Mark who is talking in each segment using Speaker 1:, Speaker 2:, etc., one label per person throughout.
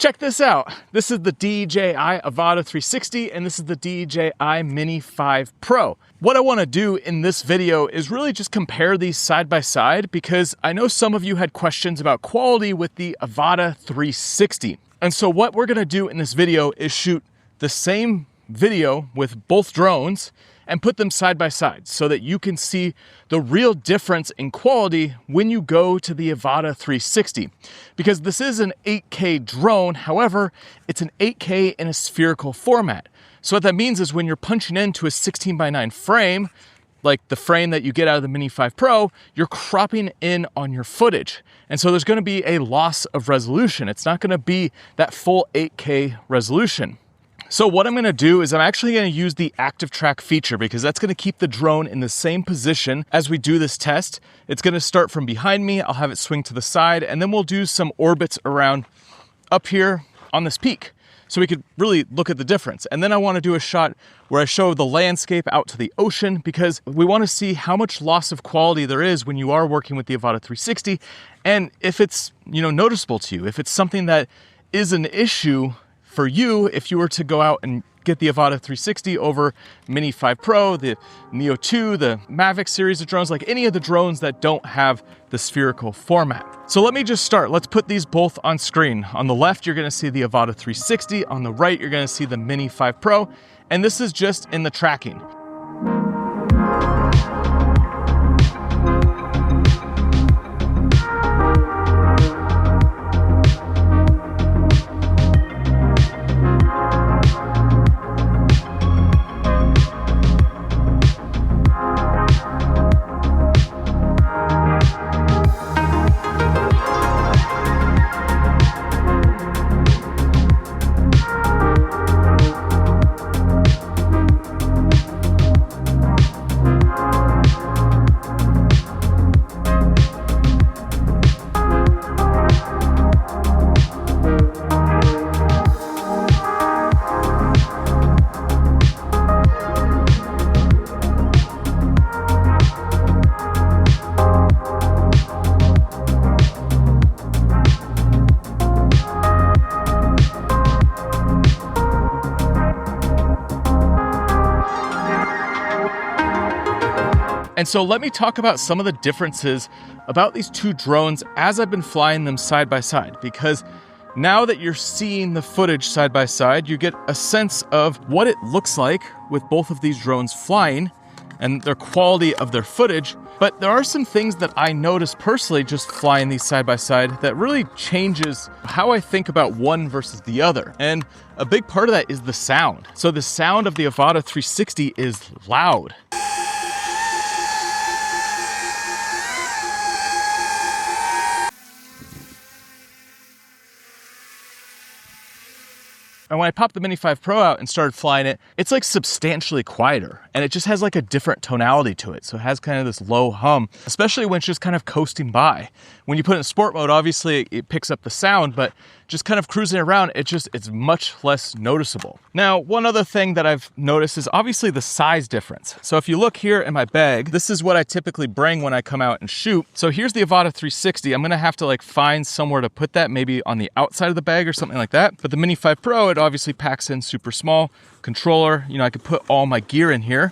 Speaker 1: Check this out. This is the DJI Avata 360 and this is the DJI Mini 5 Pro. What I want to do in this video is really just compare these side by side because I know some of you had questions about quality with the Avata 360. And so what we're going to do in this video is shoot the same video with both drones and put them side by side so that you can see the real difference in quality when you go to the Avata 360. Because this is an 8K drone, however, it's an 8K in a spherical format. So what that means is when you're punching into a 16:9 frame, like the frame that you get out of the Mini 5 Pro, you're cropping in on your footage. And so there's gonna be a loss of resolution. It's not gonna be that full 8K resolution. So what I'm gonna do is I'm actually gonna use the active track feature because that's gonna keep the drone in the same position as we do this test. It's gonna start from behind me, I'll have it swing to the side, and then we'll do some orbits around up here on this peak so we could really look at the difference. And then I wanna do a shot where I show the landscape out to the ocean because we wanna see how much loss of quality there is when you are working with the Avata 360 and if it's noticeable to you, if it's something that is an issue for you if you were to go out and get the Avata 360 over Mini 5 Pro, the Neo 2, the Mavic series of drones, like any of the drones that don't have the spherical format. So let me just start. Let's put these both on screen. On the left, you're gonna see the Avata 360. On the right, you're gonna see the Mini 5 Pro. And this is just in the tracking. And so let me talk about some of the differences about these two drones as I've been flying them side by side, because now that you're seeing the footage side by side, you get a sense of what it looks like with both of these drones flying and their quality of their footage. But there are some things that I noticed personally just flying these side by side that really changes how I think about one versus the other. And a big part of that is the sound. So the sound of the Avata 360 is loud. And when I popped the Mini 5 Pro out and started flying it, it's like substantially quieter and it just has like a different tonality to it. So it has kind of this low hum, especially when it's just kind of coasting by. When you put it in sport mode, obviously it picks up the sound, but just kind of cruising around, it's much less noticeable. Now, one other thing that I've noticed is obviously the size difference. So if you look here in my bag, this is what I typically bring when I come out and shoot. So here's the Avata 360. I'm gonna have to like find somewhere to put that, maybe on the outside of the bag or something like that. But the Mini 5 Pro, it obviously packs in super small. Controller, I could put all my gear in here.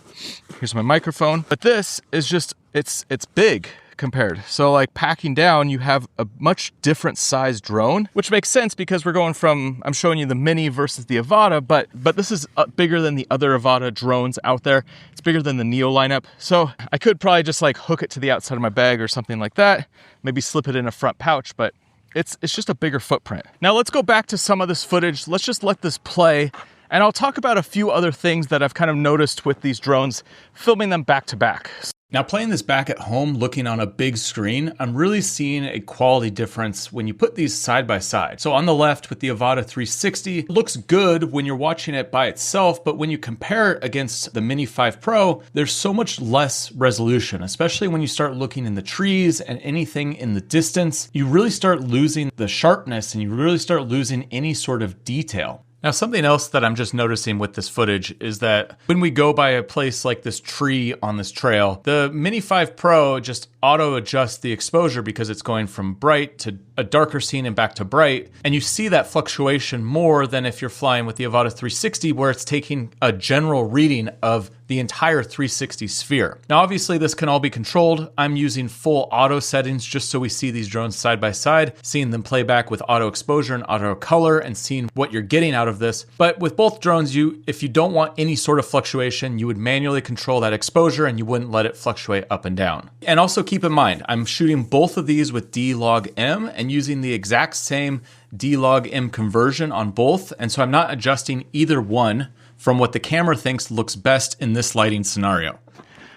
Speaker 1: Here's my microphone. But this is just, it's big compared. So like packing down, you have a much different size drone, which makes sense because we're going from, I'm showing you the Mini versus the Avata, but this is bigger than the other Avata drones out there. It's bigger than the Neo lineup. So I could probably just like hook it to the outside of my bag or something like that. Maybe slip it in a front pouch, but it's just a bigger footprint. Now let's go back to some of this footage. Let's just let this play. And I'll talk about a few other things that I've kind of noticed with these drones, filming them back to back.
Speaker 2: Now playing this back at home, looking on a big screen, I'm really seeing a quality difference when you put these side by side. So on the left with the Avata 360, it looks good when you're watching it by itself, but when you compare it against the Mini 5 Pro, there's so much less resolution, especially when you start looking in the trees and anything in the distance. You really start losing the sharpness and you really start losing any sort of detail. Now, something else that I'm just noticing with this footage is that when we go by a place like this tree on this trail, the Mini 5 Pro just auto adjusts the exposure because it's going from bright to a darker scene and back to bright. And you see that fluctuation more than if you're flying with the Avata 360, where it's taking a general reading of the entire 360 sphere. Now, obviously this can all be controlled. I'm using full auto settings just so we see these drones side by side, seeing them play back with auto exposure and auto color and seeing what you're getting out of this. But with both drones, if you don't want any sort of fluctuation, you would manually control that exposure and you wouldn't let it fluctuate up and down. And also keep in mind, I'm shooting both of these with D-Log-M and using the exact same D-Log-M conversion on both. And so I'm not adjusting either one from what the camera thinks looks best in this lighting scenario.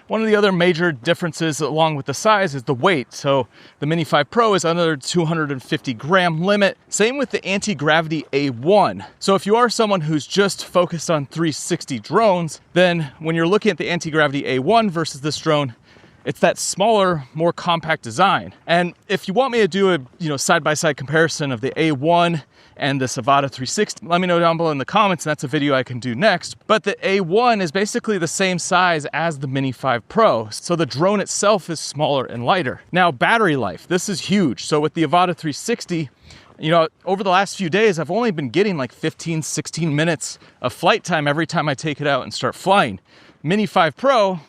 Speaker 1: One of the other major differences along with the size is the weight. So the Mini 5 Pro is under 250 gram limit. Same with the anti-gravity A1. So if you are someone who's just focused on 360 drones, then when you're looking at the anti-gravity A1 versus this drone, it's that smaller, more compact design. And if you want me to do a side-by-side comparison of the A1 and this Avata 360, let me know down below in the comments, and that's a video I can do next. But the A1 is basically the same size as the Mini 5 Pro, so the drone itself is smaller and lighter. Now, battery life, this is huge. So with the Avata 360, over the last few days, I've only been getting like 15, 16 minutes of flight time every time I take it out and start flying. Mini 5 Pro,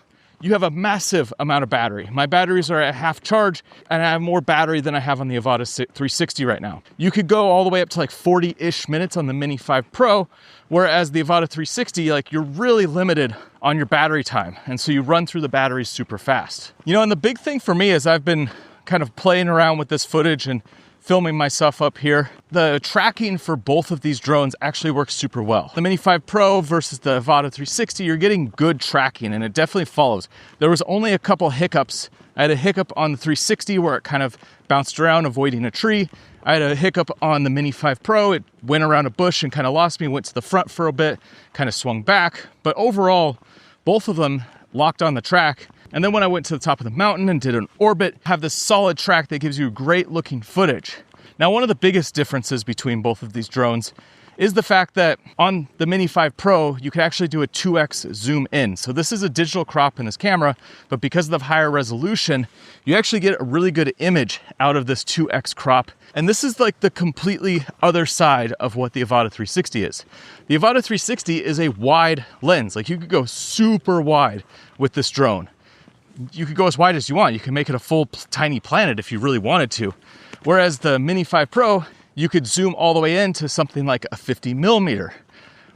Speaker 1: you have a massive amount of battery. My batteries are at half charge, and I have more battery than I have on the Avata 360 right now. You could go all the way up to like 40-ish minutes on the Mini 5 Pro, whereas the Avata 360, you're really limited on your battery time. And so you run through the batteries super fast. And the big thing for me is I've been kind of playing around with this footage and filming myself up here. The tracking for both of these drones actually works super well. The Mini 5 Pro versus the Avata 360, you're getting good tracking, and it definitely follows. There was only a couple hiccups. I had a hiccup on the 360 where it kind of bounced around avoiding a tree. I had a hiccup on the Mini 5 Pro. It went around a bush and kind of lost me, went to the front for a bit, kind of swung back. But overall, both of them locked on the track. And then when I went to the top of the mountain and did an orbit, have this solid track that gives you great looking footage. Now, one of the biggest differences between both of these drones is the fact that on the Mini 5 Pro, you can actually do a 2x zoom in. So this is a digital crop in this camera, but because of the higher resolution, you actually get a really good image out of this 2x crop. And this is like the completely other side of what the Avata 360 is. The Avata 360 is a wide lens. You could go super wide with this drone. You could go as wide as you want. You can make it a full tiny planet if you really wanted to. Whereas the Mini 5 Pro, you could zoom all the way into something like a 50 millimeter,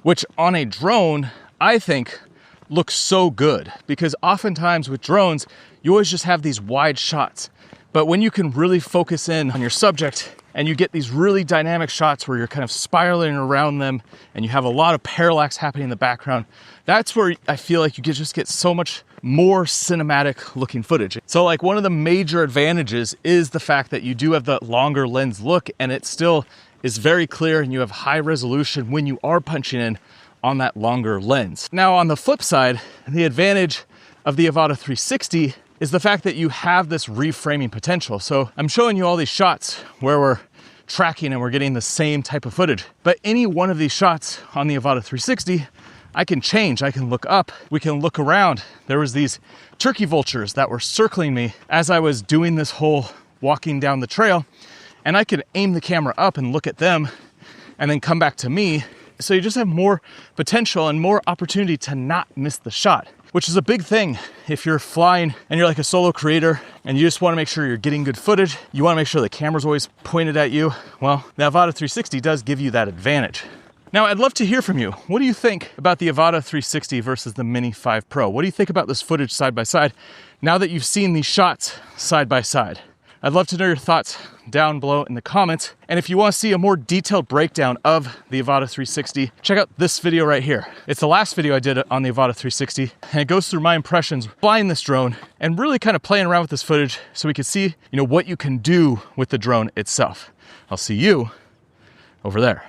Speaker 1: which on a drone, I think looks so good, because oftentimes with drones, you always just have these wide shots. But when you can really focus in on your subject and you get these really dynamic shots where you're kind of spiraling around them and you have a lot of parallax happening in the background, that's where I feel like you could just get so much more cinematic looking footage. So one of the major advantages is the fact that you do have the longer lens look, and it still is very clear and you have high resolution when you are punching in on that longer lens. Now, on the flip side, the advantage of the Avata 360 is the fact that you have this reframing potential. So I'm showing you all these shots where we're tracking and we're getting the same type of footage. But any one of these shots on the Avata 360, I can change, I can look up, we can look around. There was these turkey vultures that were circling me as I was doing this whole walking down the trail, and I could aim the camera up and look at them and then come back to me. So you just have more potential and more opportunity to not miss the shot, which is a big thing if you're flying and you're like a solo creator and you just want to make sure you're getting good footage. You want to make sure the camera's always pointed at you. Well, the Avata 360 does give you that advantage. Now, I'd love to hear from you. What do you think about the Avata 360 versus the Mini 5 Pro? What do you think about this footage side by side now that you've seen these shots side by side? I'd love to know your thoughts down below in the comments. And if you want to see a more detailed breakdown of the Avata 360, check out this video right here. It's the last video I did on the Avata 360, and it goes through my impressions flying this drone and really kind of playing around with this footage so we can see, what you can do with the drone itself. I'll see you over there.